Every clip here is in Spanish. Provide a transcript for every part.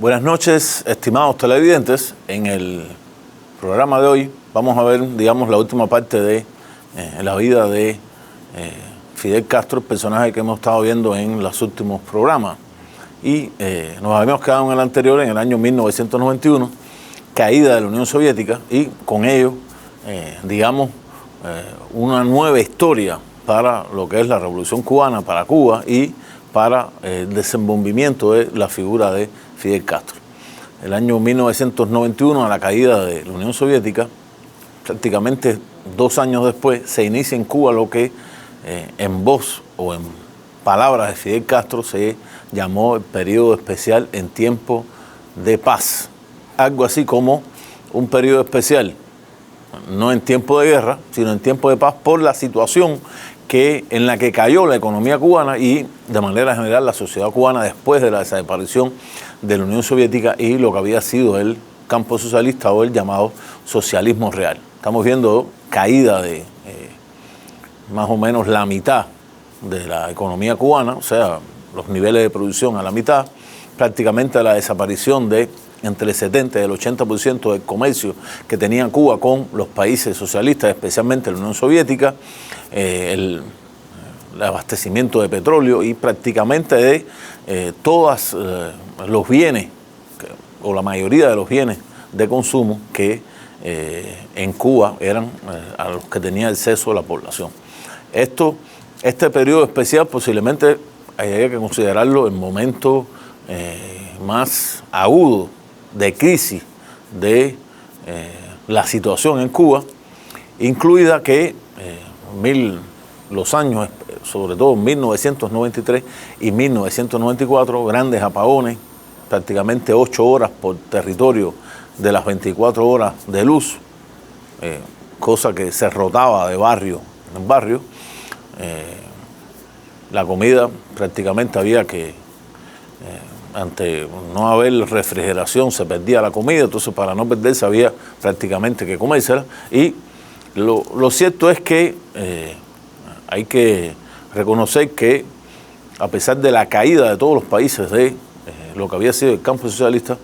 Buenas noches, estimados televidentes. En el programa de hoy vamos a ver, digamos, la última parte de la vida de Fidel Castro, el personaje que hemos estado viendo en los últimos programas. Y nos habíamos quedado en el anterior, en el año 1991, caída de la Unión Soviética, y con ello, digamos, una nueva historia para lo que es la Revolución Cubana, para Cuba y para el desenvolvimiento de la figura de Fidel Castro. El año 1991, a la caída de la Unión Soviética, prácticamente 2 años después, se inicia en Cuba lo que en voz o en palabras de Fidel Castro se llamó el periodo especial en tiempo de paz. Algo así como un periodo especial, no en tiempo de guerra, sino en tiempo de paz, por la situación en la que cayó la economía cubana y de manera general la sociedad cubana después de la desaparición de la Unión Soviética y lo que había sido el campo socialista o el llamado socialismo real. Estamos viendo caída de más o menos la mitad de la economía cubana, o sea, los niveles de producción a la mitad, prácticamente la desaparición de entre el 70 y el 80% del comercio que tenía Cuba con los países socialistas, especialmente la Unión Soviética, el abastecimiento de petróleo y prácticamente de todos los bienes, o la mayoría de los bienes de consumo que en Cuba eran a los que tenía acceso la población. Este periodo especial posiblemente hay que considerarlo el momento más agudo de crisis de la situación en Cuba, incluida que los años, sobre todo 1993 y 1994, grandes apagones, prácticamente 8 horas por territorio de las 24 horas de luz, cosa que se rotaba de barrio en barrio. La comida prácticamente había que, ante no haber refrigeración se perdía la comida, entonces para no perderse había prácticamente que comérsela. Y lo cierto es que hay que reconocer que a pesar de la caída de todos los países de lo que había sido el campo socialista,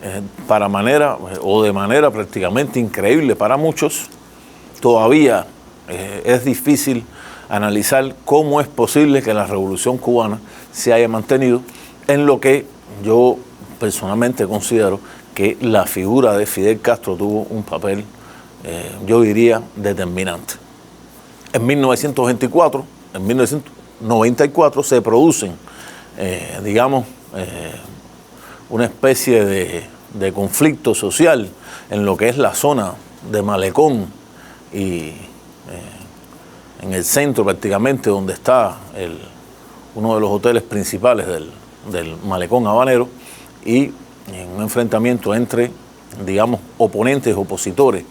de manera prácticamente increíble para muchos, todavía es difícil analizar cómo es posible que la Revolución Cubana se haya mantenido, en lo que yo personalmente considero que la figura de Fidel Castro tuvo un papel, yo diría, determinante. En 1994 se producen, digamos, una especie de conflicto social en lo que es la zona de Malecón y en el centro prácticamente donde está uno de los hoteles principales del Malecón habanero, y en un enfrentamiento entre, digamos, oponentes, opositores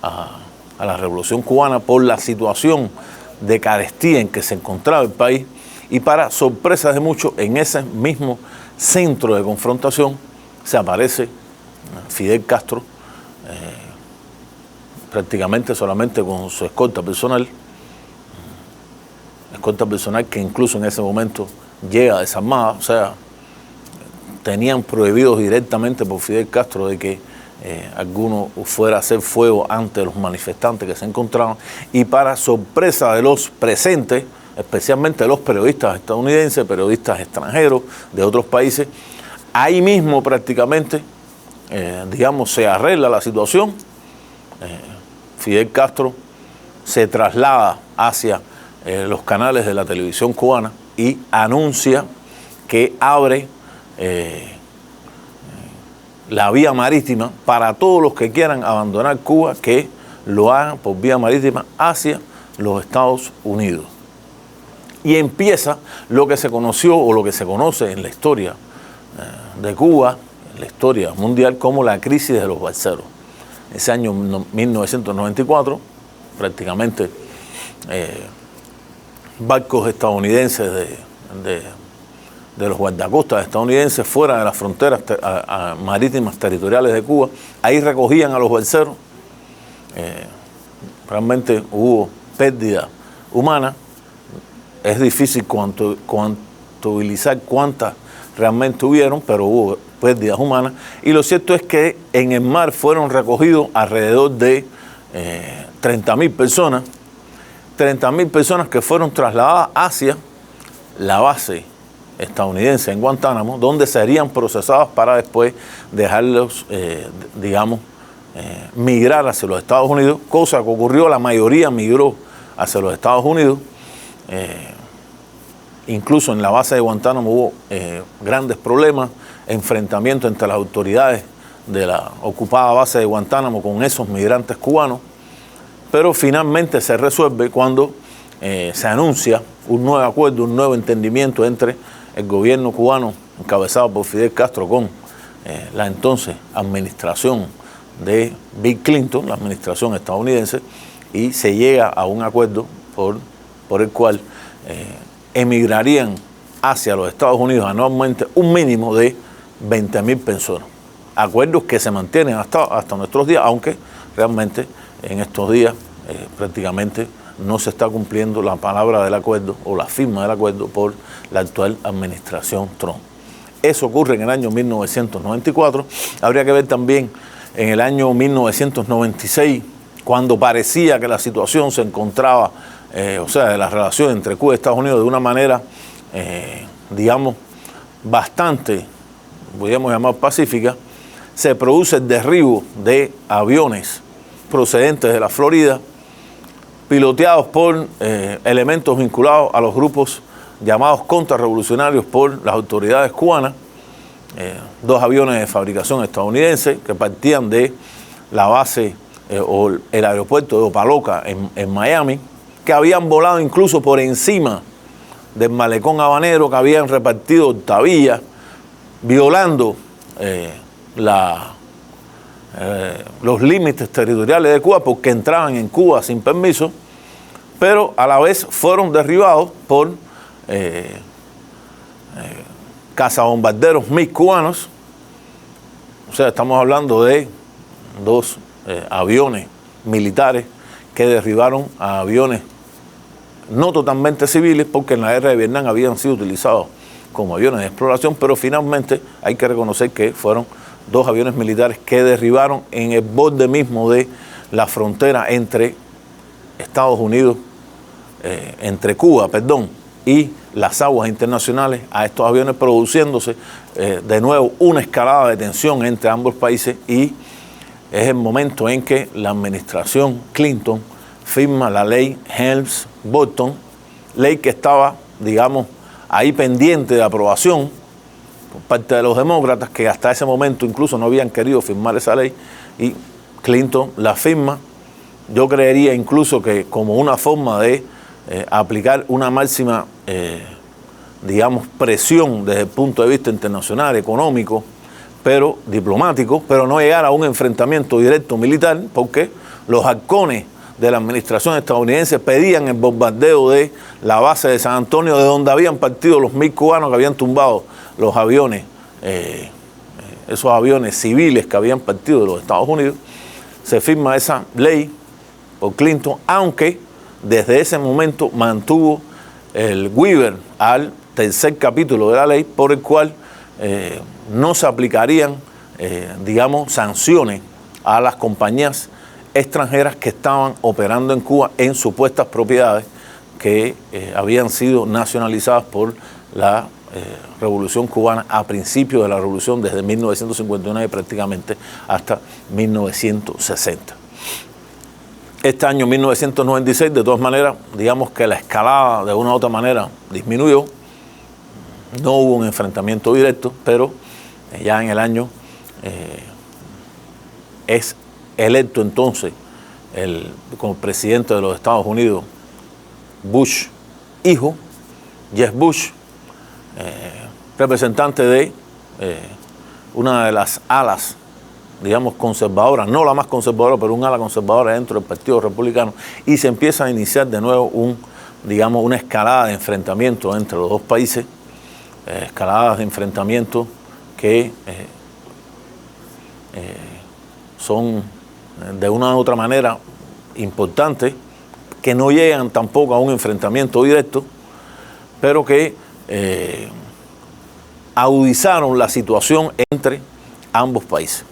a la Revolución Cubana por la situación de carestía en que se encontraba el país, y para sorpresa de muchos, en ese mismo centro de confrontación se aparece Fidel Castro, prácticamente solamente con su escolta personal que incluso en ese momento llega desarmada, o sea, tenían prohibidos directamente por Fidel Castro de que alguno fuera a hacer fuego ante los manifestantes que se encontraban, y para sorpresa de los presentes, especialmente los periodistas estadounidenses, periodistas extranjeros de otros países, ahí mismo prácticamente, digamos, se arregla la situación. Fidel Castro se traslada hacia los canales de la televisión cubana y anuncia que abre la vía marítima para todos los que quieran abandonar Cuba, que lo hagan por vía marítima hacia los Estados Unidos. Y empieza lo que se conoció o lo que se conoce en la historia de Cuba, en la historia mundial, como la crisis de los balseros. Ese año 1994, prácticamente barcos estadounidenses de los guardacostas estadounidenses fuera de las fronteras marítimas territoriales de Cuba, ahí recogían a los balseros. Realmente hubo pérdida humana. Es difícil cuantificar cuántas realmente hubieron, pero hubo pérdidas humanas. Y lo cierto es que en el mar fueron recogidos alrededor de 30.000 personas, 30.000 personas que fueron trasladadas hacia la base estadounidense en Guantánamo, donde serían procesados para después dejarlos, migrar hacia los Estados Unidos, cosa que ocurrió, la mayoría migró hacia los Estados Unidos. Incluso en la base de Guantánamo hubo grandes problemas, enfrentamientos entre las autoridades de la ocupada base de Guantánamo con esos migrantes cubanos, pero finalmente se resuelve cuando se anuncia un nuevo acuerdo, un nuevo entendimiento entre el gobierno cubano encabezado por Fidel Castro con la entonces administración de Bill Clinton, la administración estadounidense, y se llega a un acuerdo por el cual emigrarían hacia los Estados Unidos anualmente un mínimo de 20.000 personas. Acuerdos que se mantienen hasta nuestros días, aunque realmente en estos días prácticamente no se está cumpliendo la palabra del acuerdo o la firma del acuerdo por la actual administración Trump. Eso ocurre en el año 1994. Habría que ver también en el año 1996, cuando parecía que la situación se encontraba, de la relación entre Cuba y Estados Unidos de una manera, bastante, podríamos llamar pacífica, se produce el derribo de aviones procedentes de la Florida, piloteados por elementos vinculados a los grupos llamados contrarrevolucionarios por las autoridades cubanas, 2 aviones de fabricación estadounidense que partían de la base o el aeropuerto de Opa-locka en Miami, que habían volado incluso por encima del malecón habanero, que habían repartido octavillas, violando los límites territoriales de Cuba, porque entraban en Cuba sin permiso, pero a la vez fueron derribados por cazabombarderos MiG cubanos. O sea, estamos hablando de 2 aviones militares que derribaron a aviones no totalmente civiles, porque en la guerra de Vietnam habían sido utilizados como aviones de exploración, pero finalmente hay que reconocer que fueron 2 aviones militares que derribaron en el borde mismo de la frontera entre Estados Unidos, entre Cuba, y las aguas internacionales a estos aviones, produciéndose de nuevo una escalada de tensión entre ambos países, y es el momento en que la administración Clinton firma la ley Helms-Burton, ley que estaba, ahí pendiente de aprobación por parte de los demócratas, que hasta ese momento incluso no habían querido firmar esa ley, y Clinton la firma. Yo creería incluso que como una forma de aplicar una máxima, presión desde el punto de vista internacional, económico, pero diplomático, pero no llegar a un enfrentamiento directo militar, porque los halcones de la administración estadounidense pedían el bombardeo de la base de San Antonio, de donde habían partido los MiG cubanos que habían tumbado los aviones, esos aviones civiles que habían partido de los Estados Unidos. Se firma esa ley por Clinton, aunque desde ese momento mantuvo el waiver al tercer capítulo de la ley, por el cual no se aplicarían, sanciones a las compañías extranjeras que estaban operando en Cuba en supuestas propiedades que habían sido nacionalizadas por la Revolución Cubana a principios de la Revolución, desde 1959 prácticamente hasta 1960. Este año 1996, de todas maneras, que la escalada de una u otra manera disminuyó. No hubo un enfrentamiento directo, pero ya en el año es electo entonces como presidente de los Estados Unidos Bush hijo, Jeb Bush, representante de una de las alas, conservadora, no la más conservadora, pero un ala conservadora dentro del Partido Republicano, y se empieza a iniciar de nuevo una escalada de enfrentamiento entre los dos países, escaladas de enfrentamiento que son de una u otra manera importantes, que no llegan tampoco a un enfrentamiento directo, pero que agudizaron la situación entre ambos países.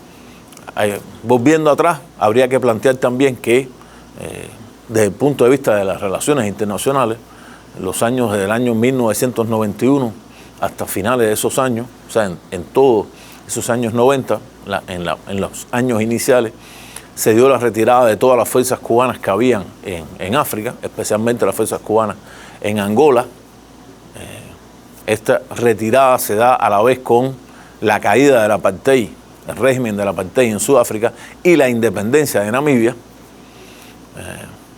Volviendo atrás, habría que plantear también que desde el punto de vista de las relaciones internacionales, los años del año 1991 hasta finales de esos años, o sea, en todos esos años 90, en los años iniciales, se dio la retirada de todas las fuerzas cubanas que habían en África, especialmente las fuerzas cubanas en Angola. Esta retirada se da a la vez con la caída del apartheid, el régimen del apartheid en Sudáfrica y la independencia de Namibia.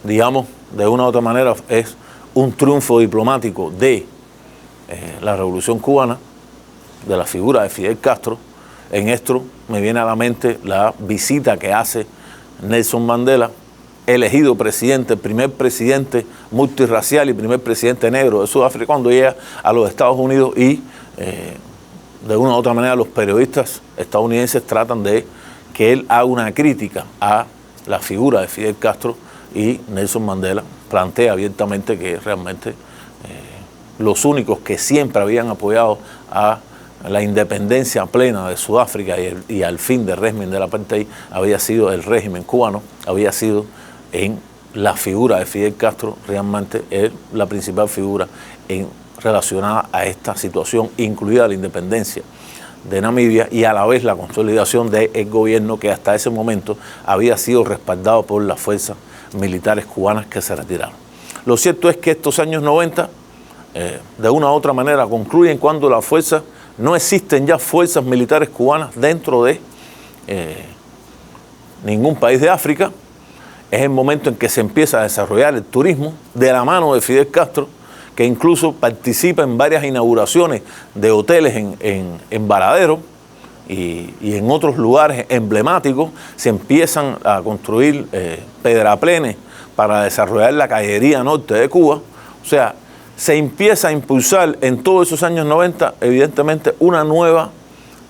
Digamos, de una u otra manera es un triunfo diplomático de la Revolución Cubana, de la figura de Fidel Castro. En esto me viene a la mente la visita que hace Nelson Mandela, elegido presidente, primer presidente multirracial y primer presidente negro de Sudáfrica, cuando llega a los Estados Unidos y de una u otra manera los periodistas estadounidenses tratan de que él haga una crítica a la figura de Fidel Castro, y Nelson Mandela plantea abiertamente que realmente los únicos que siempre habían apoyado a la independencia plena de Sudáfrica y al fin del régimen del apartheid había sido el régimen cubano, había sido en la figura de Fidel Castro, realmente es la principal figura relacionada a esta situación, incluida la independencia de Namibia y a la vez la consolidación del gobierno que hasta ese momento había sido respaldado por las fuerzas militares cubanas que se retiraron. Lo cierto es que estos años 90, de una u otra manera, concluyen cuando las fuerzas, no existen ya fuerzas militares cubanas dentro de ningún país de África. Es el momento en que se empieza a desarrollar el turismo de la mano de Fidel Castro, que incluso participa en varias inauguraciones de hoteles en Varadero y en otros lugares emblemáticos. Se empiezan a construir pedraplenes para desarrollar la cañería norte de Cuba. O sea, se empieza a impulsar en todos esos años 90, evidentemente, una nueva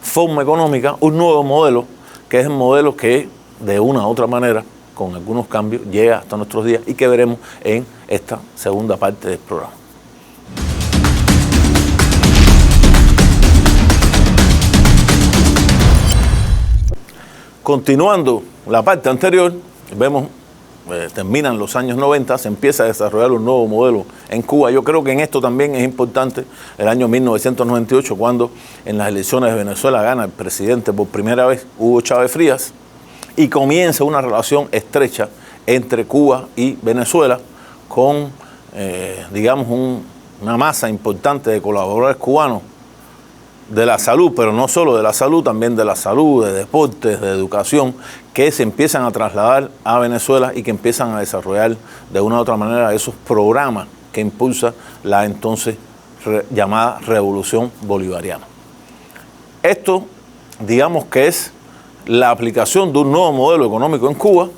forma económica, un nuevo modelo, que es el modelo que, de una u otra manera, con algunos cambios, llega hasta nuestros días y que veremos en esta segunda parte del programa. Continuando la parte anterior, vemos, terminan los años 90, se empieza a desarrollar un nuevo modelo en Cuba. Yo creo que en esto también es importante el año 1998, cuando en las elecciones de Venezuela gana el presidente por primera vez Hugo Chávez Frías, y comienza una relación estrecha entre Cuba y Venezuela con, digamos, una masa importante de colaboradores cubanos de la salud, pero no solo de la salud, también de la salud, de deportes, de educación, que se empiezan a trasladar a Venezuela y que empiezan a desarrollar de una u otra manera esos programas que impulsa la entonces llamada Revolución Bolivariana. Esto, digamos que es la aplicación de un nuevo modelo económico en Cuba,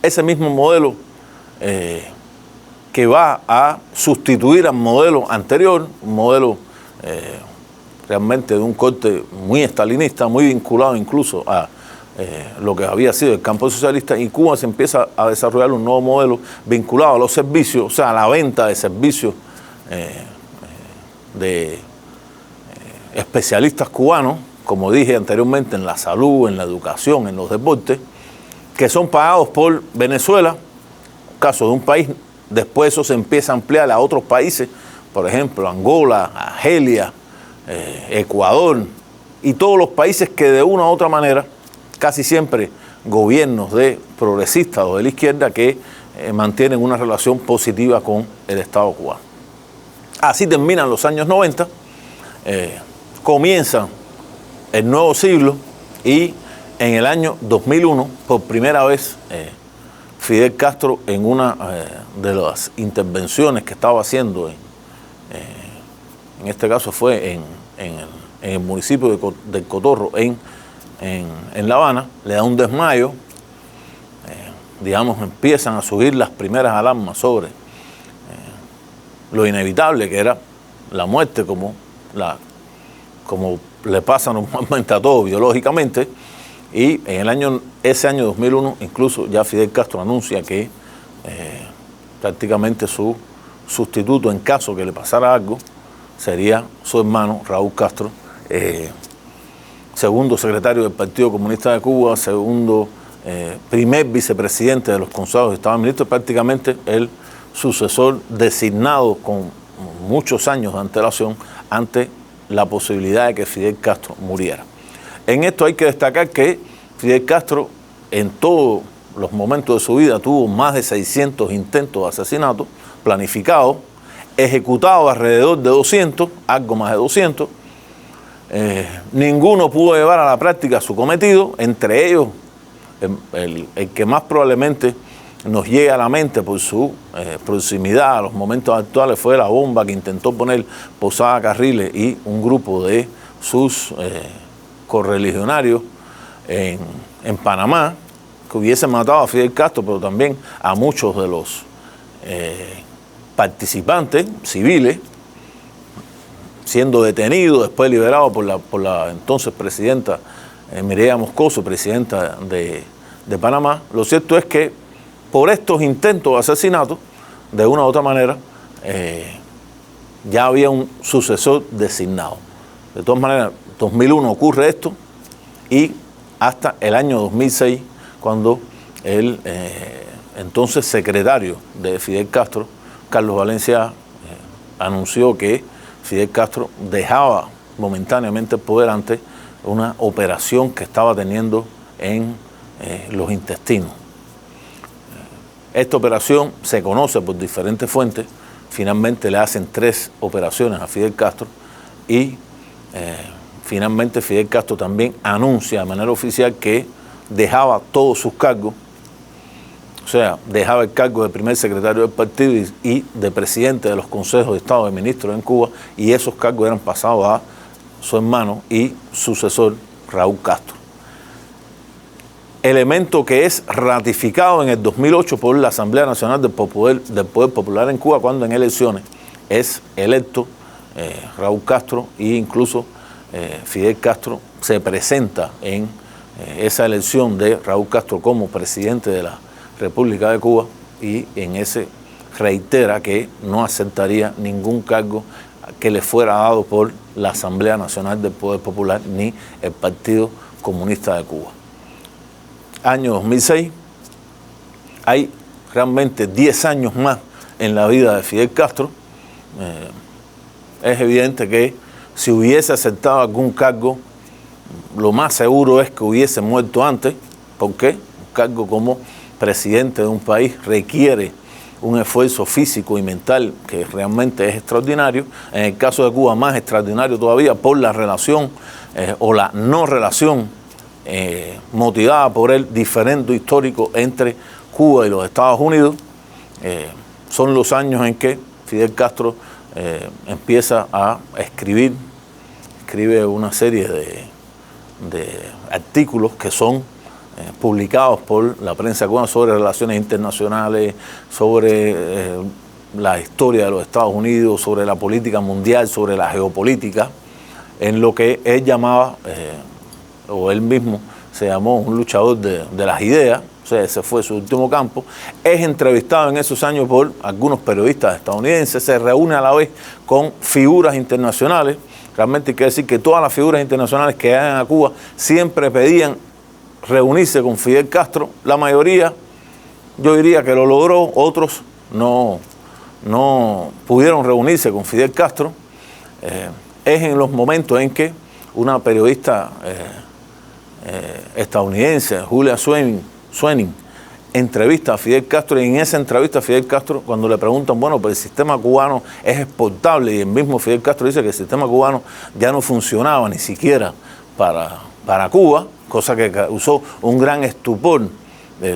ese mismo modelo que va a sustituir al modelo anterior, un modelo realmente de un corte muy estalinista, muy vinculado incluso a lo que había sido el campo socialista, y Cuba se empieza a desarrollar un nuevo modelo vinculado a los servicios, o sea, a la venta de servicios de especialistas cubanos, como dije anteriormente, en la salud, en la educación, en los deportes, que son pagados por Venezuela, caso de un país. Después eso se empieza a ampliar a otros países, por ejemplo, Angola, Argelia, Ecuador y todos los países que de una u otra manera, casi siempre gobiernos de progresistas o de la izquierda, que mantienen una relación positiva con el Estado cubano. Así terminan los años 90, comienza el nuevo siglo, y en el año 2001, por primera vez, Fidel Castro, en una de las intervenciones que estaba haciendo, en este caso fue en el municipio de Cotorro, en La Habana, le da un desmayo, digamos, empiezan a subir las primeras alarmas sobre lo inevitable que era la muerte, como le pasa normalmente a todos biológicamente. Y en ese año 2001, incluso ya Fidel Castro anuncia que prácticamente su sustituto, en caso que le pasara algo, sería su hermano Raúl Castro, segundo secretario del Partido Comunista de Cuba, primer vicepresidente de los consejos de Estado de Ministros, prácticamente el sucesor designado con muchos años de antelación ante la posibilidad de que Fidel Castro muriera. En esto hay que destacar que Fidel Castro en todos los momentos de su vida tuvo más de 600 intentos de asesinato planificados, ejecutados alrededor de 200, algo más de 200. Ninguno pudo llevar a la práctica su cometido, entre ellos el que más probablemente nos llega a la mente por su proximidad a los momentos actuales fue la bomba que intentó poner Posada Carriles y un grupo de sus correligionarios en Panamá, que hubiesen matado a Fidel Castro, pero también a muchos de los participantes civiles, siendo detenidos, después liberados por la entonces presidenta Mireya Moscoso, presidenta de Panamá. Lo cierto es que por estos intentos de asesinato, de una u otra manera, ya había un sucesor designado. De todas maneras, 2001 ocurre esto y hasta el año 2006, cuando el entonces secretario de Fidel Castro, Carlos Valencia, anunció que Fidel Castro dejaba momentáneamente el poder ante una operación que estaba teniendo en los intestinos. Esta operación se conoce por diferentes fuentes. Finalmente le hacen 3 operaciones a Fidel Castro y finalmente Fidel Castro también anuncia de manera oficial que dejaba todos sus cargos, o sea, dejaba el cargo de primer secretario del partido y de presidente de los consejos de Estado de Ministros en Cuba, y esos cargos eran pasados a su hermano y sucesor Raúl Castro. Elemento que es ratificado en el 2008 por la Asamblea Nacional del Poder Popular en Cuba, cuando en elecciones es electo Raúl Castro e incluso Fidel Castro se presenta en esa elección de Raúl Castro como presidente de la República de Cuba, y en ese reitera que no aceptaría ningún cargo que le fuera dado por la Asamblea Nacional del Poder Popular ni el Partido Comunista de Cuba. Año 2006, hay realmente 10 años más en la vida de Fidel Castro. Es evidente que si hubiese aceptado algún cargo, lo más seguro es que hubiese muerto antes, porque un cargo como presidente de un país requiere un esfuerzo físico y mental que realmente es extraordinario. En el caso de Cuba, más extraordinario todavía por la relación o la no relación motivada por el diferendo histórico entre Cuba y los Estados Unidos. Son los años en que Fidel Castro empieza a escribe una serie de artículos que son publicados por la prensa cubana sobre relaciones internacionales, sobre la historia de los Estados Unidos, sobre la política mundial, sobre la geopolítica, en lo que él llamaba, o él mismo se llamó un luchador de las ideas. O sea, ese fue su último campo. Es entrevistado en esos años por algunos periodistas estadounidenses, se reúne a la vez con figuras internacionales. Realmente hay que decir que todas las figuras internacionales que llegan a Cuba siempre pedían reunirse con Fidel Castro. La mayoría, yo diría que lo logró, otros no pudieron reunirse con Fidel Castro. Es en los momentos en que una periodista estadounidense, Julia Swenning, entrevista a Fidel Castro, y en esa entrevista Fidel Castro, cuando le preguntan, bueno, pues el sistema cubano es exportable, y el mismo Fidel Castro dice que el sistema cubano ya no funcionaba ni siquiera para Cuba, cosa que causó un gran estupor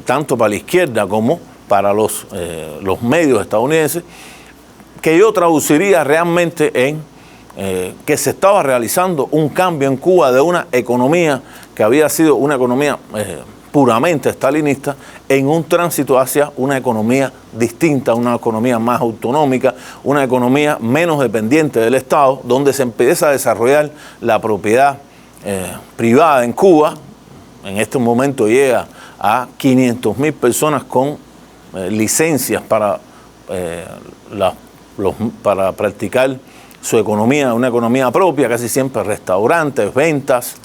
tanto para la izquierda como para los medios estadounidenses, que yo traduciría realmente en que se estaba realizando un cambio en Cuba de una economía que había sido una economía puramente estalinista en un tránsito hacia una economía distinta, una economía más autonómica, una economía menos dependiente del Estado, donde se empieza a desarrollar la propiedad privada en Cuba. En este momento llega a 500.000 personas con licencias para practicar su economía, una economía propia, casi siempre restaurantes, ventas,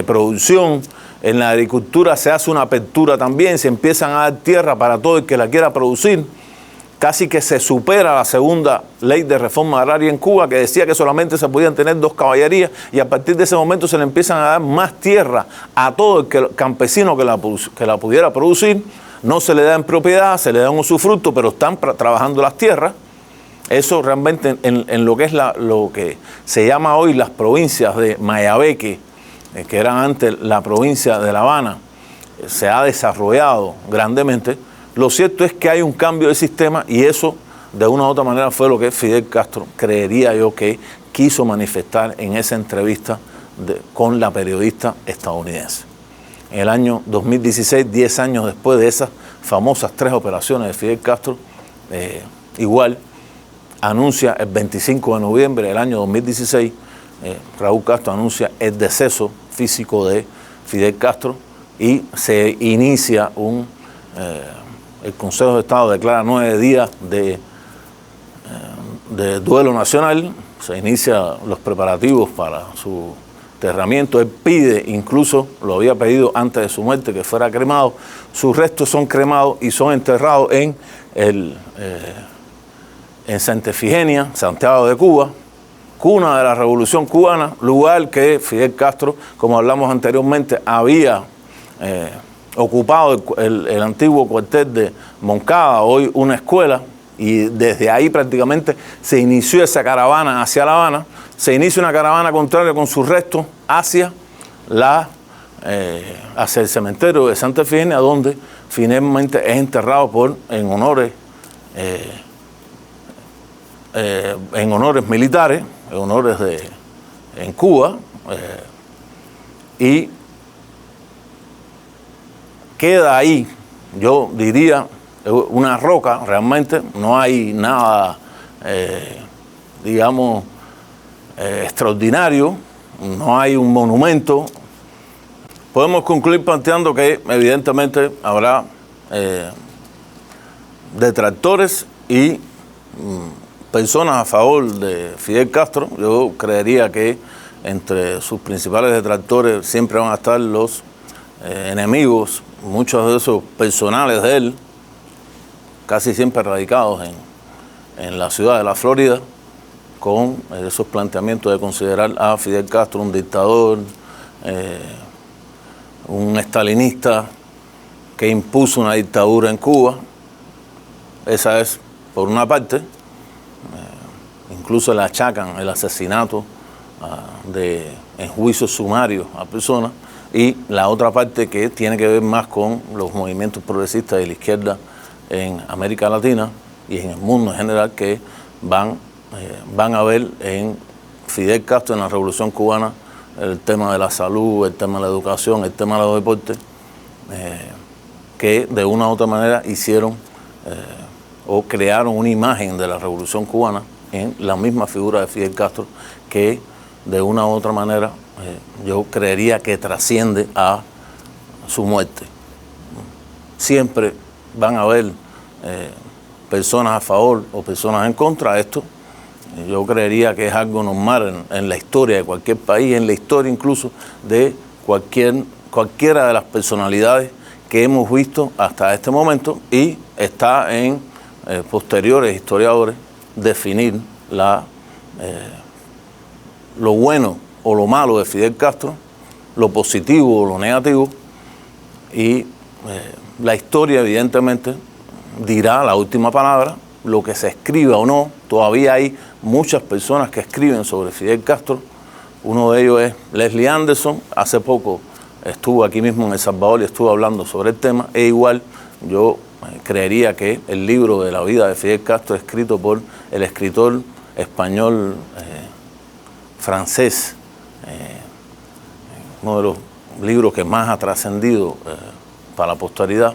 producción. En la agricultura se hace una apertura también, se empiezan a dar tierra para todo el que la quiera producir. Casi que se supera la segunda ley de reforma agraria en Cuba, que decía que solamente se podían tener 2 caballerías, y a partir de ese momento se le empiezan a dar más tierra a todo el campesino que la pudiera producir. No se le da en propiedad, se le da en usufructo, pero están trabajando las tierras. Eso realmente en lo que es lo que se llama hoy las provincias de Mayabeque, que eran antes la provincia de La Habana, se ha desarrollado grandemente. Lo cierto es que hay un cambio de sistema y eso de una u otra manera fue lo que Fidel Castro, creería yo, que quiso manifestar en esa entrevista con la periodista estadounidense. En el año 2016, 10 años después de esas famosas 3 operaciones de Fidel Castro, igual anuncia el 25 de noviembre del año 2016, Raúl Castro anuncia el deceso físico de Fidel Castro y se inicia el Consejo de Estado declara 9 días de duelo nacional, se inician los preparativos para su enterramiento. Él pide, incluso lo había pedido antes de su muerte, que fuera cremado. Sus restos son cremados y son enterrados en Santa Efigenia, Santiago de Cuba, cuna de la Revolución Cubana, lugar que Fidel Castro, como hablamos anteriormente, había ocupado el antiguo cuartel de Moncada, hoy una escuela, y desde ahí prácticamente se inició esa caravana hacia La Habana. Se inicia una caravana contraria con sus restos hacia el cementerio de Santa Efigenia, donde finalmente es enterrado en honores militares, en honores en Cuba, y queda ahí, yo diría, una roca. Realmente no hay nada, digamos, extraordinario, no hay un monumento. Podemos concluir planteando que evidentemente habrá detractores y personas a favor de Fidel Castro. Yo creería que entre sus principales detractores siempre van a estar los enemigos, muchos de esos personales de él, casi siempre radicados en la ciudad de la Florida, con esos planteamientos de considerar a Fidel Castro un dictador, un estalinista que impuso una dictadura en Cuba. Esa es, por una parte, incluso le achacan el asesinato en juicios sumarios a personas, y la otra parte que tiene que ver más con los movimientos progresistas de la izquierda en América Latina y en el mundo en general, que van a ver en Fidel Castro, en la Revolución Cubana, el tema de la salud, el tema de la educación, el tema de los deportes, que de una u otra manera hicieron o crearon una imagen de la Revolución Cubana en la misma figura de Fidel Castro, que de una u otra manera yo creería que trasciende a su muerte. Siempre van a haber personas a favor o personas en contra de esto. Yo creería que es algo normal en la historia de cualquier país, en la historia incluso de cualquiera de las personalidades que hemos visto hasta este momento, y está en posteriores historiadores definir lo bueno o lo malo de Fidel Castro, lo positivo o lo negativo, y la historia evidentemente dirá la última palabra, lo que se escriba o no. Todavía hay muchas personas que escriben sobre Fidel Castro. Uno de ellos es Leslie Anderson. Hace poco estuvo aquí mismo en El Salvador y estuvo hablando sobre el tema. E igual yo creería que el libro de la vida de Fidel Castro, escrito por el escritor español francés, uno de los libros que más ha trascendido para la posteridad,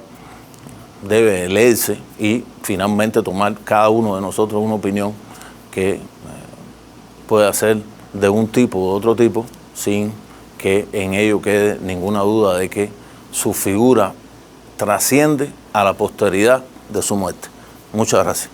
debe leerse y finalmente tomar cada uno de nosotros una opinión que pueda ser de un tipo o de otro tipo, sin que en ello quede ninguna duda de que su figura trasciende a la posteridad de su muerte. Muchas gracias.